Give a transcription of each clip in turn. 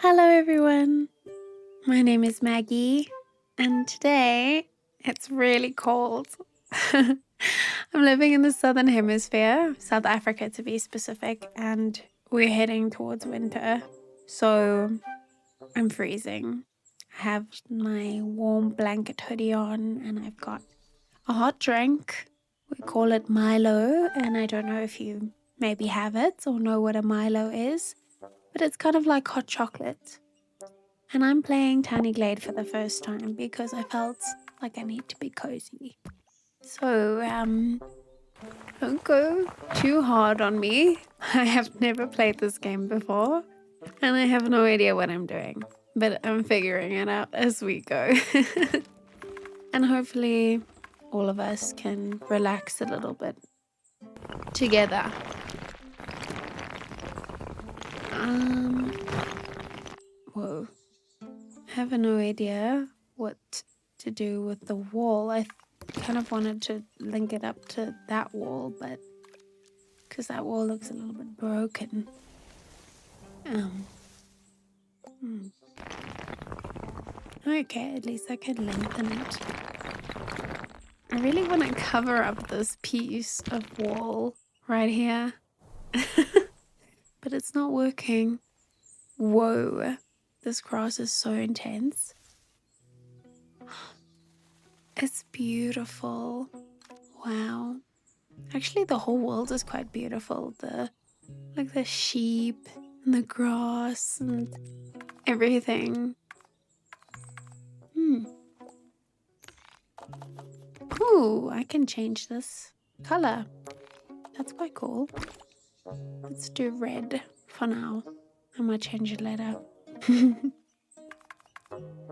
Hello everyone, my name is Maggie and today it's really cold. I'm living in the southern hemisphere, South Africa to be specific, and we're heading towards winter, so I'm freezing. I have my warm blanket hoodie on and I've got a hot drink. We call it Milo, and I don't know if you maybe have it or know what a Milo is, but it's kind of like hot chocolate. And I'm playing Tiny Glade for the first time because I felt like I need to be cozy. So, don't go too hard on me. I have never played this game before and I have no idea what I'm doing, but I'm figuring it out as we go. And hopefully all of us can relax a little bit together. Whoa. I have no idea what to do with the wall. I kind of wanted to link it up to that wall, but because that wall looks a little bit broken. Okay, at least I can lengthen it. I really want to cover up this piece of wall right here, but it's not working. Whoa, this grass is so intense. It's beautiful. Wow. Actually, the whole world is quite beautiful. The sheep and the grass and everything. Ooh, I can change this color. That's quite cool. Let's do red for now. I might change it later.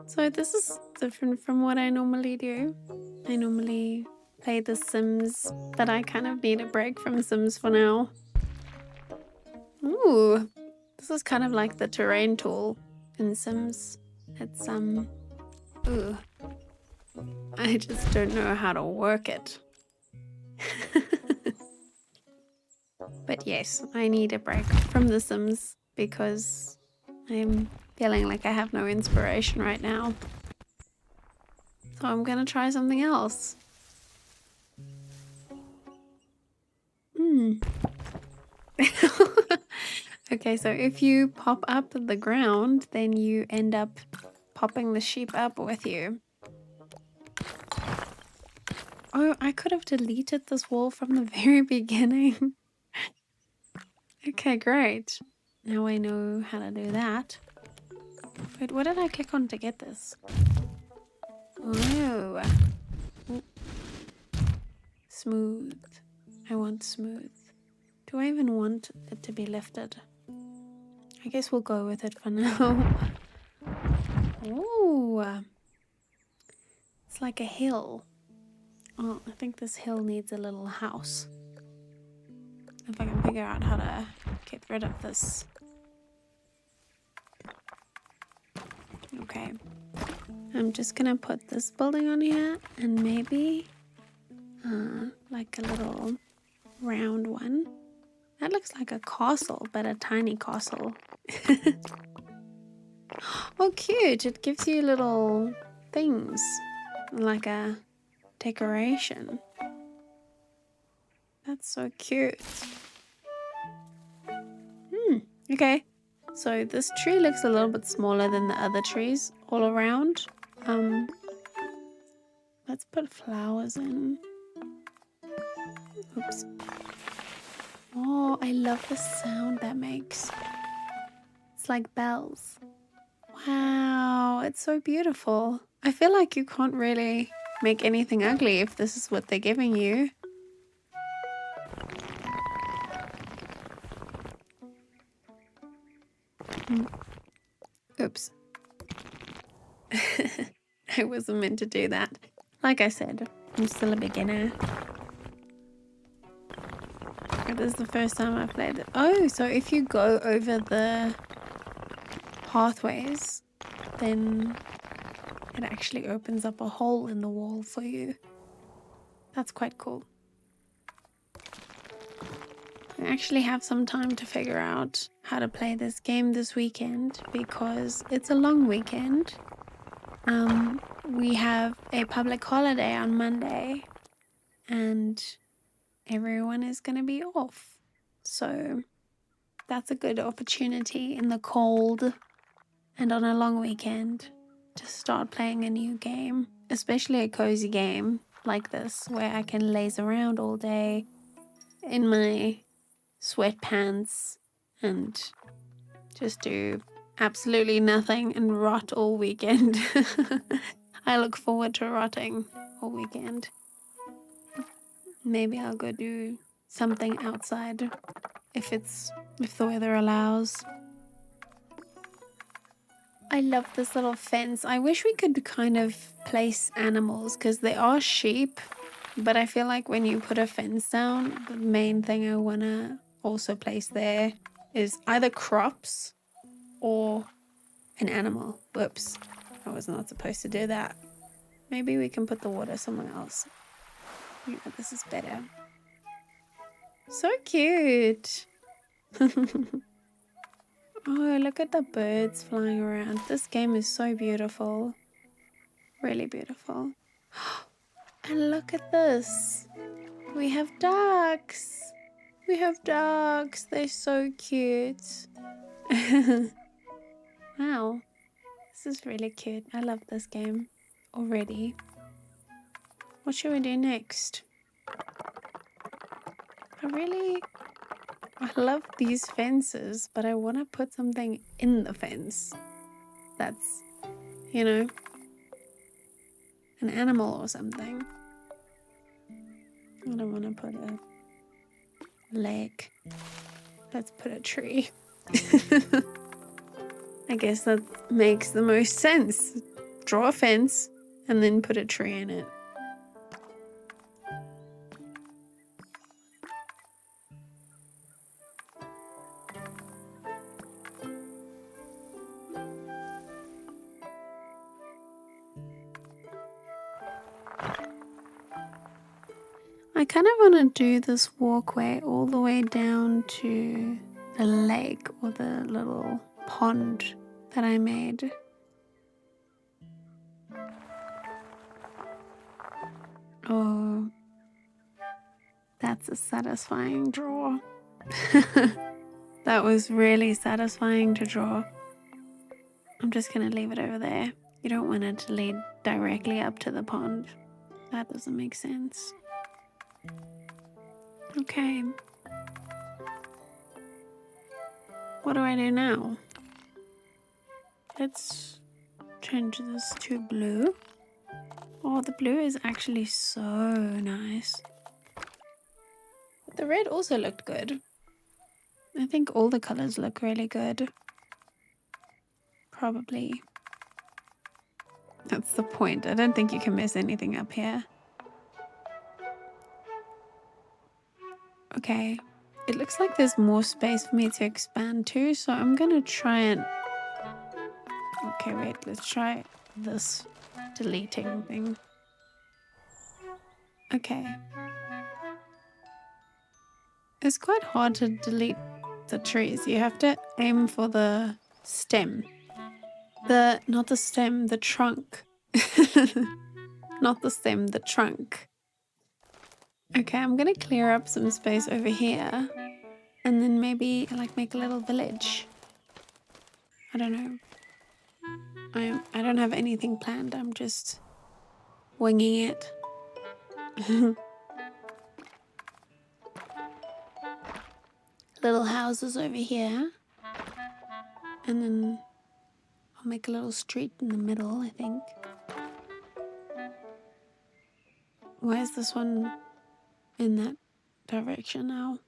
So this is different from what I normally do. I normally play The Sims, but I kind of need a break from Sims for now. Ooh, this is kind of like the terrain tool in Sims. It's, ooh, I just don't know how to work it. But yes, I need a break from The Sims because I'm feeling like I have no inspiration right now. So I'm gonna try something else. Okay, so if you pop up the ground, then you end up popping the sheep up with you. Oh, I could have deleted this wall from the very beginning. Okay, great. Now I know how to do that. Wait, what did I click on to get this? Oh. Ooh. Smooth. I want smooth. Do I even want it to be lifted? I guess we'll go with it for now. Ooh. It's like a hill. Oh, I think this hill needs a little house. If I can figure out how to get rid of this. Okay. I'm just gonna put this building on here and maybe like a little round one. That looks like a castle, but a tiny castle. Oh, cute. It gives you little things like a decoration. That's so cute. Okay. So this tree looks a little bit smaller than the other trees all around. Let's put flowers in. Oops. Oh, I love the sound that makes. It's like bells. Wow, it's so beautiful. I feel like you can't really make anything ugly if this is what they're giving you. Oops. I wasn't meant to do that. Like I said, I'm still a beginner. This is the first time I've played it. Oh, so if you go over the pathways, then it actually opens up a hole in the wall for you. That's quite cool. I actually have some time to figure out how to play this game this weekend because it's a long weekend. We have a public holiday on Monday and everyone is going to be off. So that's a good opportunity in the cold and on a long weekend to start playing a new game, especially a cozy game like this where I can laze around all day in my sweatpants and just do absolutely nothing and rot all weekend. I look forward to rotting all weekend. Maybe I'll go do something outside if the weather allows. I love this little fence. I wish we could kind of place animals because they are sheep, but I feel like when you put a fence down, the main thing I want to also place there is either crops or an animal. Whoops, I was not supposed to do that. Maybe we can put the water somewhere else. Yeah, this is better. So cute. Oh, look at the birds flying around. This game is so beautiful. Really beautiful. And look at this. We have ducks. We have ducks. They're so cute. Wow. This is really cute. I love this game already. What should we do next? I love these fences, but I want to put something in the fence. That's, an animal or something. I don't want to put a lake. Let's put a tree. I guess that makes the most sense. Draw a fence and then put a tree in it. I kind of want to do this walkway all the way down to the lake or the little pond that I made. Oh, that's a satisfying draw. That was really satisfying to draw. I'm just going to leave it over there. You don't want it to lead directly up to the pond. That doesn't make sense. Okay. What do I do now? Let's change this to blue. Oh, the blue is actually so nice. But the red also looked good. I think all the colors look really good. Probably. That's the point. I don't think you can mess anything up here. Okay. It looks like there's more space for me to expand to, so I'm gonna try and... Okay, wait, let's try this deleting thing. Okay. It's quite hard to delete the trees. You have to aim for the stem. Not the stem, the trunk. Not the stem, the trunk. Okay, I'm gonna clear up some space over here and then maybe make a little village. I don't know. I don't have anything planned. I'm just winging it. Little houses over here. And then I'll make a little street in the middle, I think. Why is this one in that direction now?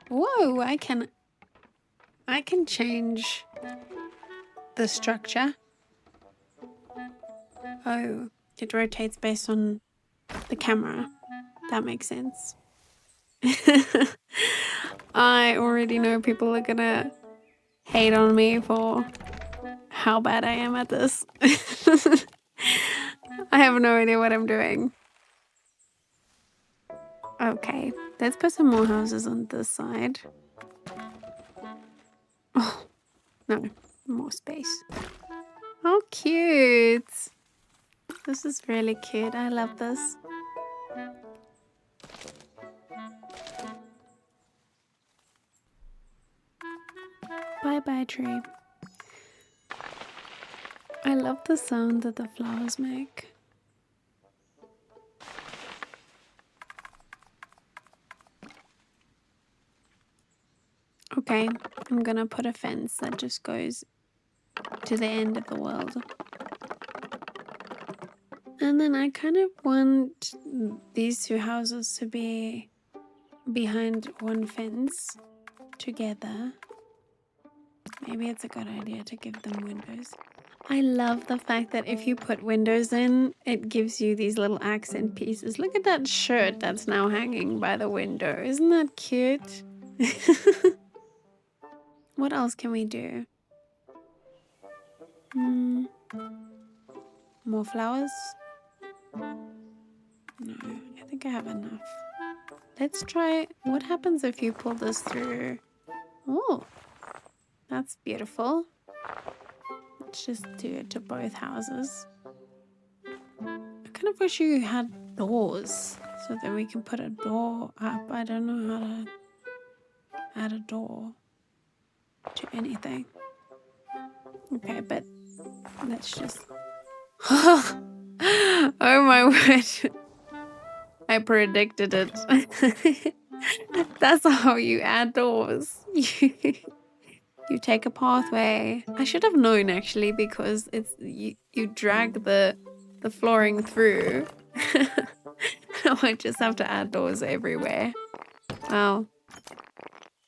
Whoa, I can change the structure. Oh, it rotates based on the camera. That makes sense. I already know people are gonna hate on me for how bad I am at this. I have no idea what I'm doing. Okay, let's put some more houses on this side. Oh, no, more space. How cute. This is really cute. I love this. Bye-bye, tree. I love the sound that the flowers make. Okay, I'm gonna put a fence that just goes to the end of the world. And then I kind of want these two houses to be behind one fence together. Maybe it's a good idea to give them windows. I love the fact that if you put windows in, it gives you these little accent pieces. Look at that shirt that's now hanging by the window. Isn't that cute? What else can we do? More flowers? No, I think I have enough. Let's try, what happens if you pull this through? Oh, that's beautiful. Let's just do it to both houses. I kind of wish you had doors so that we can put a door up. I don't know how to add a door to anything. Okay, but let's just... Oh my word. I predicted it. That's how you add doors. You take a pathway. I should have known actually, because it's you drag the flooring through. Now I just have to add doors everywhere. Wow.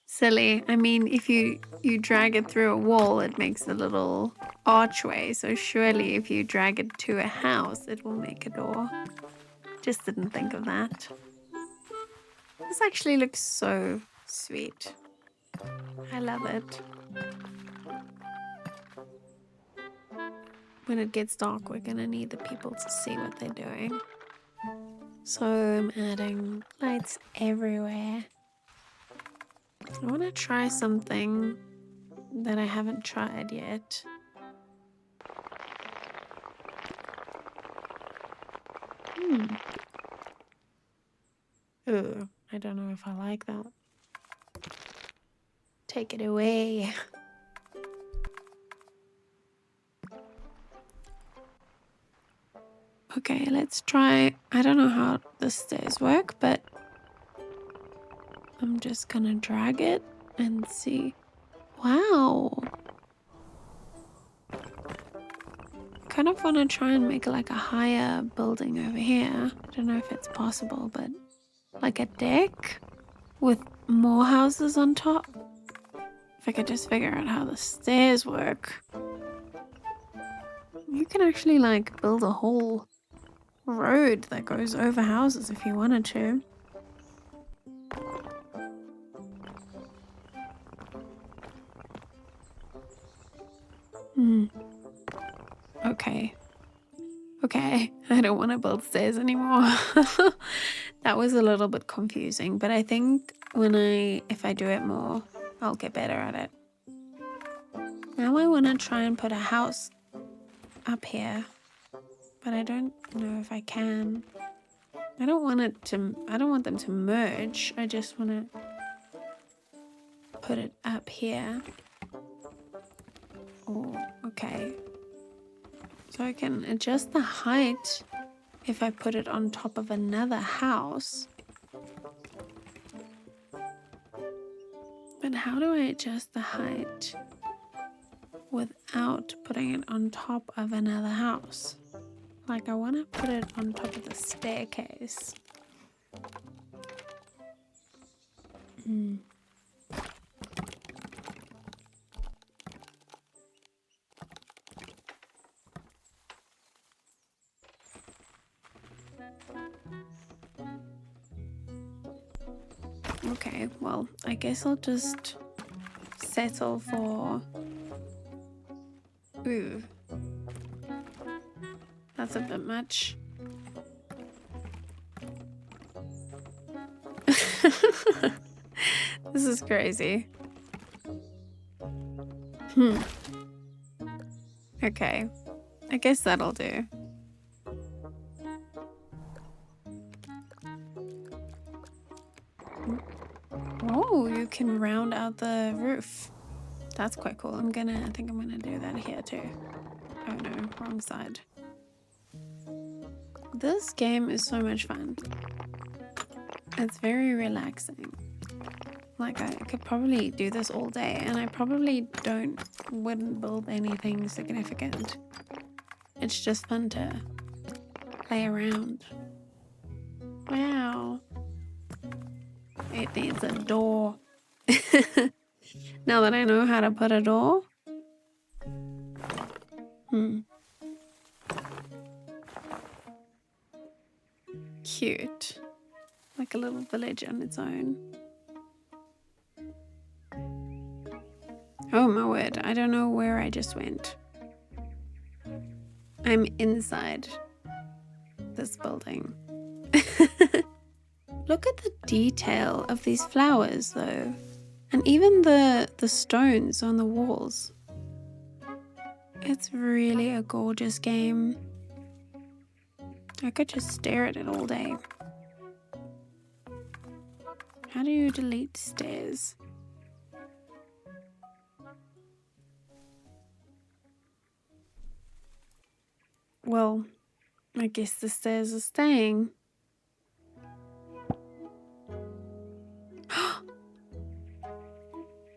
Silly. I mean, if you drag it through a wall, it makes a little archway. So surely if you drag it to a house, it will make a door. Just didn't think of that. This actually looks so sweet. I love it. When it gets dark, we're gonna need the people to see what they're doing. So I'm adding lights everywhere. I want to try something that I haven't tried yet. Ooh, I don't know if I like that. Take it away. Okay, let's try. I don't know how the stairs work, but I'm just gonna drag it and see. Wow. Kind of want to try and make like a higher building over here. I don't know if it's possible, but like a deck with more houses on top. If I could just figure out how the stairs work. You can actually like build a whole road that goes over houses if you wanted to. Okay, I don't want to build stairs anymore. That was a little bit confusing, but I think if I do it more, I'll get better at it. Now I want to try and put a house up here, but I don't know if I can. I don't want them to merge. I just want to put it up here. Oh, okay. So I can adjust the height if I put it on top of another house. But how do I adjust the height without putting it on top of another house? Like, I want to put it on top of the staircase. Okay, well, I guess I'll just settle for... Ooh. That's a bit much. This is crazy. Okay, I guess that'll do. Oh, you can round out the roof. That's quite cool. I think I'm gonna do that here too. Oh no, wrong side. This game is so much fun. It's very relaxing. Like I could probably do this all day, and I probably wouldn't build anything significant. It's just fun to play around. Wow. It needs a door. Now that I know how to put a door. Cute. Like a little village on its own. Oh my word, I don't know where I just went. I'm inside this building. Look at the detail of these flowers though. And even the stones on the walls. It's really a gorgeous game. I could just stare at it all day. How do you delete stairs? Well, I guess the stairs are staying.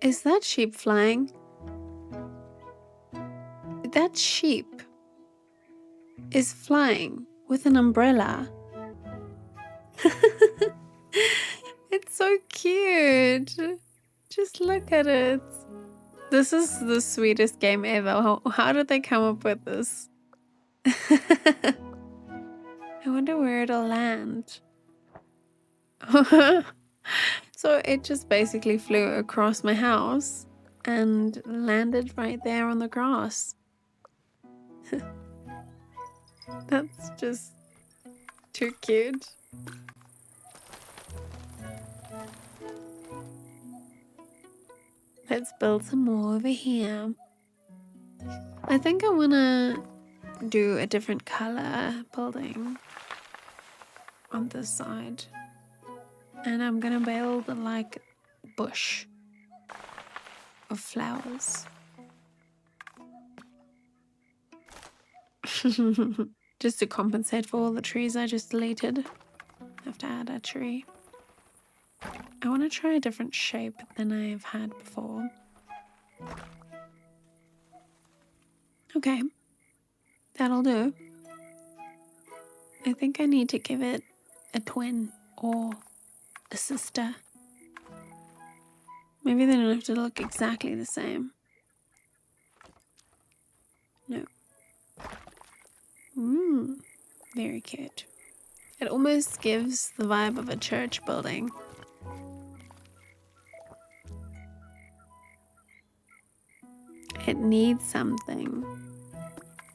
Is that sheep flying? That sheep is flying with an umbrella. It's so cute. Just look at it. This is the sweetest game ever. How did they come up with this? I wonder where it'll land. So it just basically flew across my house and landed right there on the grass. That's just too cute. Let's build some more over here. I think I want to do a different color building on this side. And I'm going to build like bush of flowers. Just to compensate for all the trees I just deleted. I have to add a tree. I want to try a different shape than I've had before. Okay, that'll do. I think I need to give it a twin or a sister. Maybe they don't have to look exactly the same. No. Very cute. It almost gives the vibe of a church building. It needs something.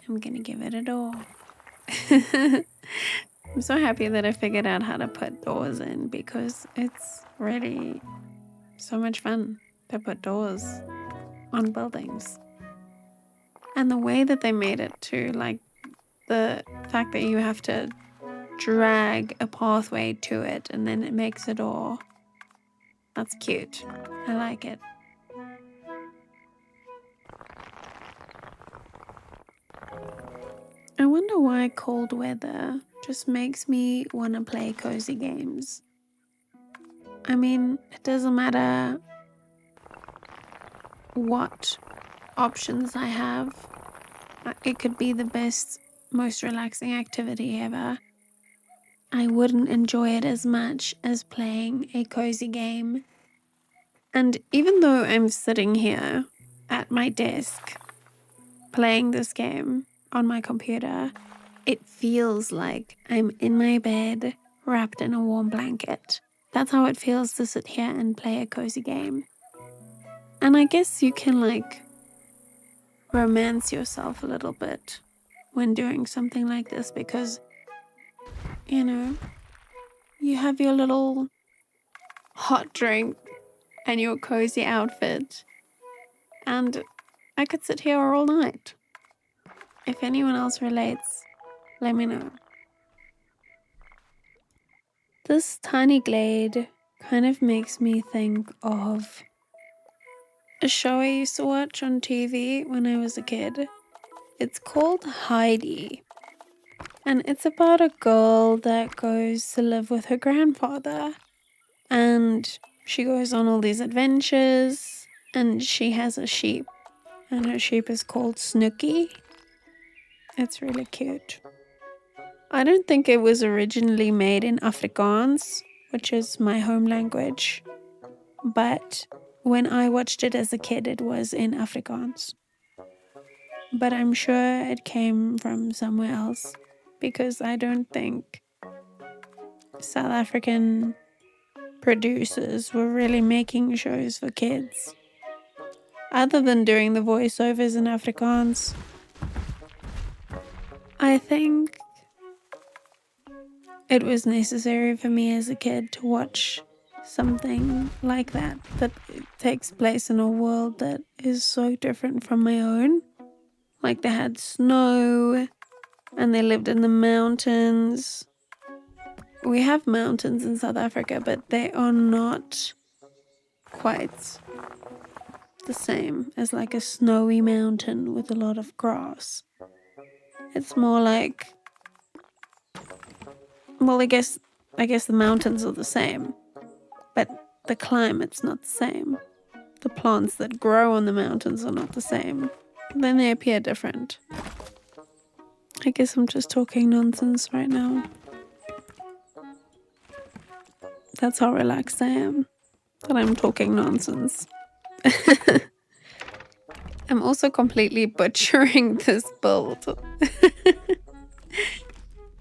I'm gonna give it a door. I'm so happy that I figured out how to put doors in because it's really so much fun to put doors on buildings. And the way that they made it too, like the fact that you have to drag a pathway to it and then it makes a door. That's cute. I like it. I wonder why cold weather just makes me want to play cozy games. I mean, it doesn't matter what options I have. It could be the best, most relaxing activity ever. I wouldn't enjoy it as much as playing a cozy game. And even though I'm sitting here at my desk playing this game on my computer, it feels like I'm in my bed wrapped in a warm blanket. That's how it feels to sit here and play a cozy game. And I guess you can like romance yourself a little bit when doing something like this because, you know, you have your little hot drink and your cozy outfit, and I could sit here all night. If anyone else relates, let me know. This Tiny Glade kind of makes me think of a show I used to watch on TV when I was a kid. It's called Heidi, and it's about a girl that goes to live with her grandfather, and she goes on all these adventures, and she has a sheep, and her sheep is called Snooky. It's really cute. I don't think it was originally made in Afrikaans, which is my home language, but when I watched it as a kid, it was in Afrikaans. But I'm sure it came from somewhere else, because I don't think South African producers were really making shows for kids, other than doing the voiceovers in Afrikaans. I think it was necessary for me as a kid to watch something like that takes place in a world that is so different from my own. Like, they had snow and they lived in the mountains. We have mountains in South Africa, but they are not quite the same as like a snowy mountain with a lot of grass. It's more like, well, I guess the mountains are the same, but the climate's not the same. The plants that grow on the mountains are not the same. Then they appear different. I guess I'm just talking nonsense right now. That's how relaxed I am, that I'm talking nonsense. I'm also completely butchering this build.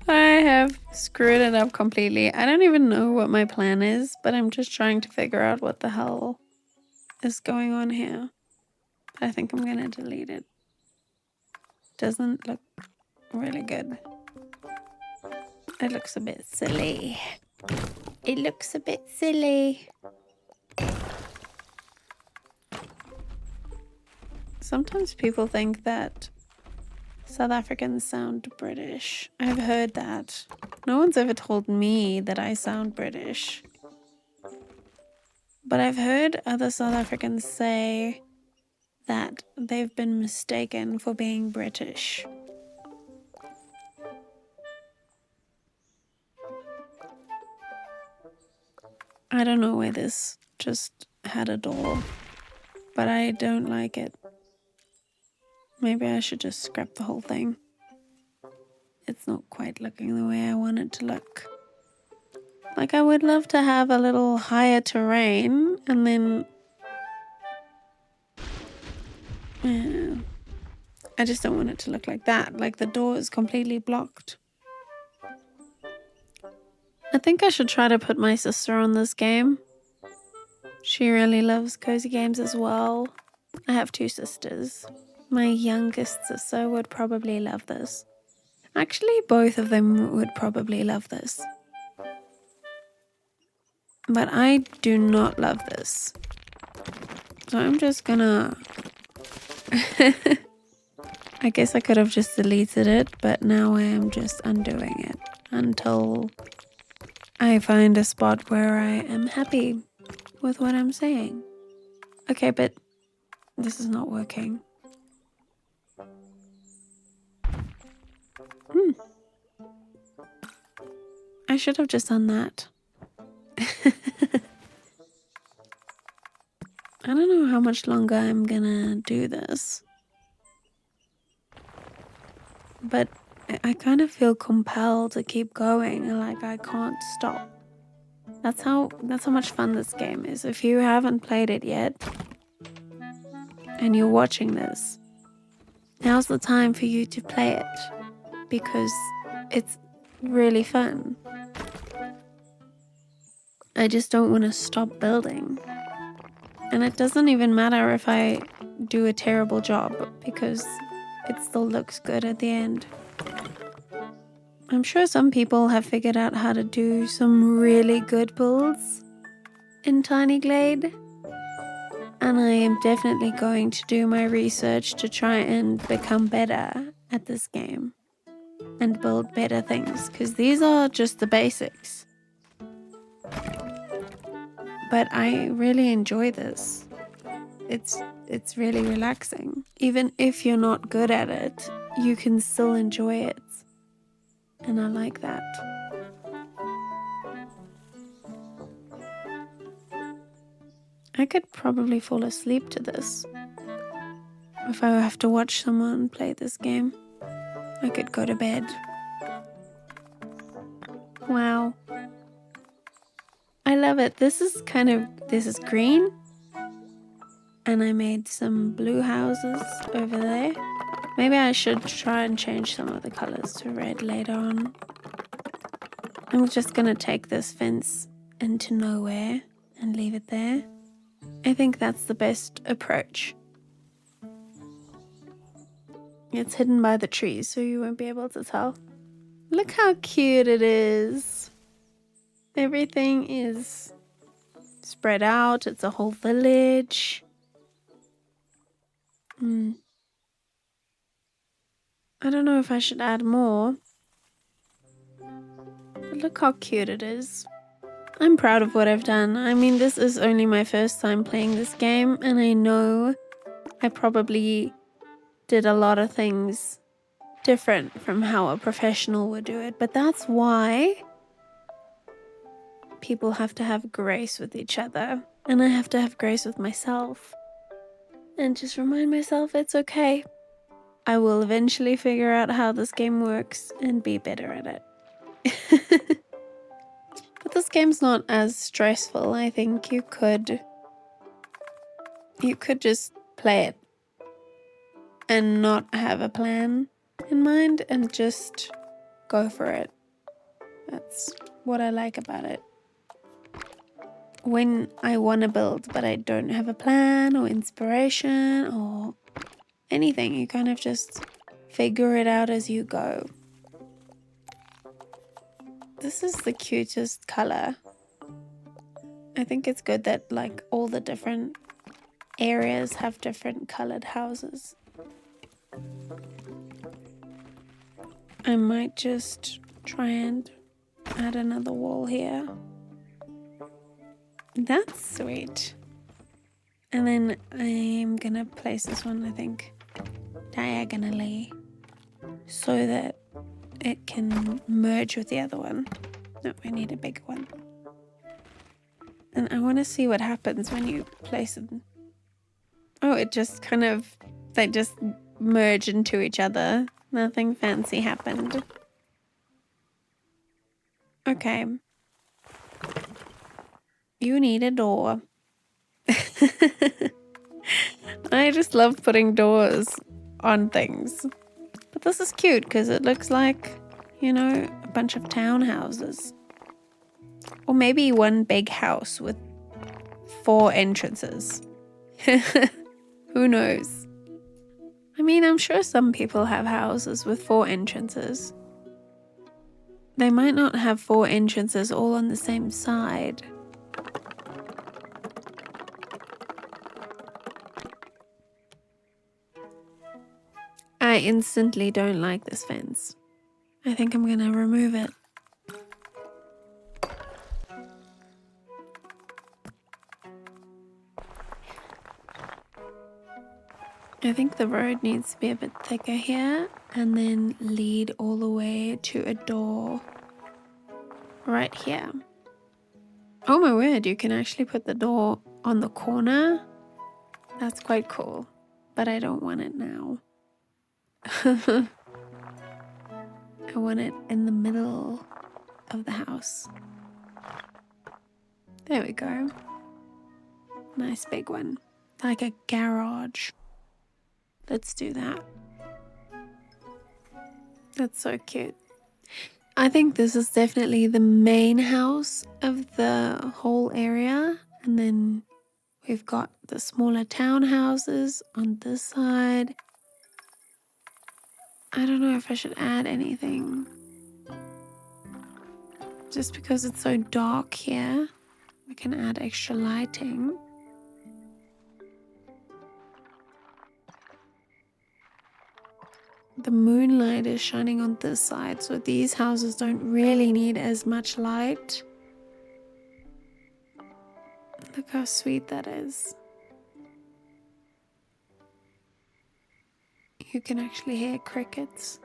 I have screwed it up completely. I don't even know what my plan is, but I'm just trying to figure out what the hell is going on here. I think I'm gonna delete it. Doesn't look really good. It looks a bit silly. It looks a bit silly. Sometimes people think that South Africans sound British. I've heard that. No one's ever told me that I sound British. But I've heard other South Africans say that they've been mistaken for being British. I don't know why this just had a door, but I don't like it. Maybe I should just scrap the whole thing. It's not quite looking the way I want it to look. Like, I would love to have a little higher terrain, and then I just don't want it to look like that. Like, the door is completely blocked. I think I should try to put my sister on this game. She really loves cozy games as well. I have 2 sisters. My youngest sister would probably love this. Actually, both of them would probably love this. But I do not love this. So I'm just gonna... I guess I could have just deleted it, but now I am just undoing it until I find a spot where I am happy with what I'm saying. Okay, but this is not working. I should have just done that. I don't know how much longer I'm gonna do this, but I kind of feel compelled to keep going. Like, I can't stop. That's how much fun this game is. If you haven't played it yet and you're watching this, now's the time for you to play it, because it's really fun. I just don't want to stop building. And it doesn't even matter if I do a terrible job, because it still looks good at the end. I'm sure some people have figured out how to do some really good builds, in Tiny Glade. And I am definitely going to do my research to try and become better at this game and build better things, because these are just the basics. But I really enjoy this. It's really relaxing. Even if you're not good at it, you can still enjoy it. And I like that. I could probably fall asleep to this. If I have to watch someone play this game, I could go to bed. Wow. I love it. This is green. And I made some blue houses over there. Maybe I should try and change some of the colors to red later on. I'm just gonna take this fence into nowhere and leave it there. I think that's the best approach. It's hidden by the trees, so you won't be able to tell. Look how cute it is. Everything is spread out. It's a whole village. I don't know if I should add more. But look how cute it is. I'm proud of what I've done. I mean, this is only my first time playing this game, and I know I probably did a lot of things different from how a professional would do it, but that's why people have to have grace with each other, and I have to have grace with myself and just remind myself it's okay. I will eventually figure out how this game works and be better at it. But this game's not as stressful. I think you could just play it and not have a plan in mind and just go for it. That's what I like about it. When I want to build but I don't have a plan or inspiration or anything, you kind of just figure it out as you go. This is the cutest color. I think it's good that like all the different areas have different colored houses. I might just try and add another wall here. That's sweet. And then I'm gonna place this one, I think, diagonally so that it can merge with the other one. No, I need a bigger one. And I want to see what happens when you place them. Oh, it just they just merge into each other. Nothing fancy happened. Okay. You need a door. I just love putting doors on things. But this is cute because it looks like, a bunch of townhouses. Or maybe one big house with 4 entrances. Who knows? I mean, I'm sure some people have houses with 4 entrances. They might not have 4 entrances all on the same side. I instantly don't like this fence. I think I'm gonna remove it. I think the road needs to be a bit thicker here and then lead all the way to a door right here. Oh my word, you can actually put the door on the corner. That's quite cool, but I don't want it now. I want it in the middle of the house. There we go. Nice big one, like a garage. Let's do that. That's so cute. I think this is definitely the main house of the whole area. And then we've got the smaller townhouses on this side. I don't know if I should add anything. Just because it's so dark here, I can add extra lighting. The moonlight is shining on this side, so these houses don't really need as much light. Look how sweet that is. You can actually hear crickets.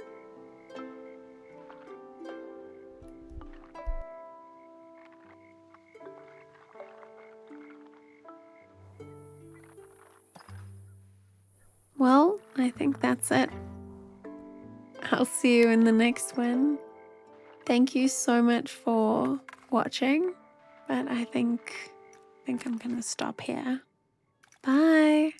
Well, I think that's it. I'll see you in the next one. Thank you so much for watching, but I think I'm gonna stop here. Bye.